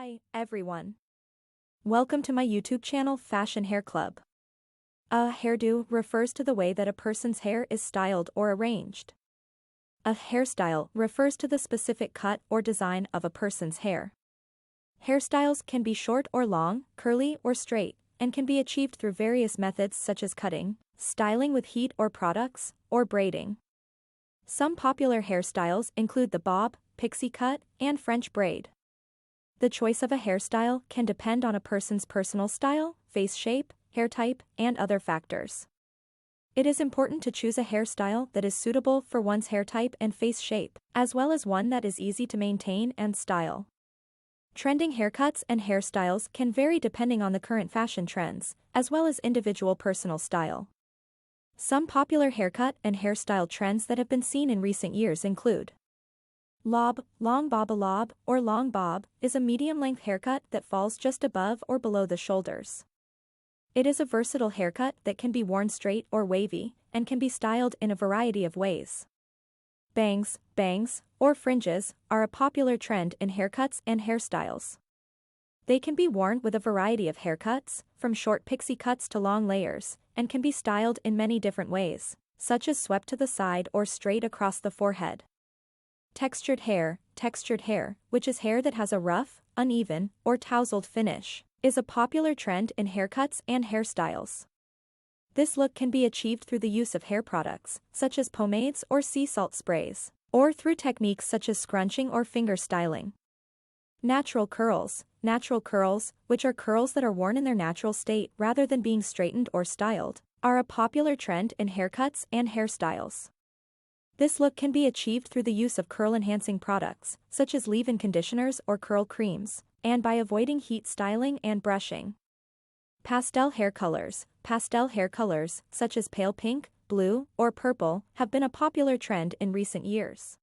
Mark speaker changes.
Speaker 1: Hi, everyone. Welcome to my YouTube channel Fashion Hair Club. A hairdo refers to the way that a person's hair is styled or arranged. A hairstyle refers to the specific cut or design of a person's hair. Hairstyles can be short or long, curly or straight, and can be achieved through various methods such as cutting, styling with heat or products, or braiding. Some popular hairstyles include the bob, pixie cut, and French braid. The choice of a hairstyle can depend on a person's personal style, face shape, hair type, and other factors. It is important to choose a hairstyle that is suitable for one's hair type and face shape, as well as one that is easy to maintain and style. Trending haircuts and hairstyles can vary depending on the current fashion trends, as well as individual personal style. Some popular haircut and hairstyle trends that have been seen in recent years include lob, long bob. A lob, or long bob, is a medium-length haircut that falls just above or below the shoulders. It is a versatile haircut that can be worn straight or wavy, and can be styled in a variety of ways. Bangs, or fringes, are a popular trend in haircuts and hairstyles. They can be worn with a variety of haircuts, from short pixie cuts to long layers, and can be styled in many different ways, such as swept to the side or straight across the forehead. Textured hair, which is hair that has a rough, uneven, or tousled finish, is a popular trend in haircuts and hairstyles. This look can be achieved through the use of hair products, such as pomades or sea salt sprays, or through techniques such as scrunching or finger styling. Natural curls, which are curls that are worn in their natural state rather than being straightened or styled, are a popular trend in haircuts and hairstyles. This look can be achieved through the use of curl-enhancing products, such as leave-in conditioners or curl creams, and by avoiding heat styling and brushing. Pastel hair colors, such as pale pink, blue, or purple, have been a popular trend in recent years.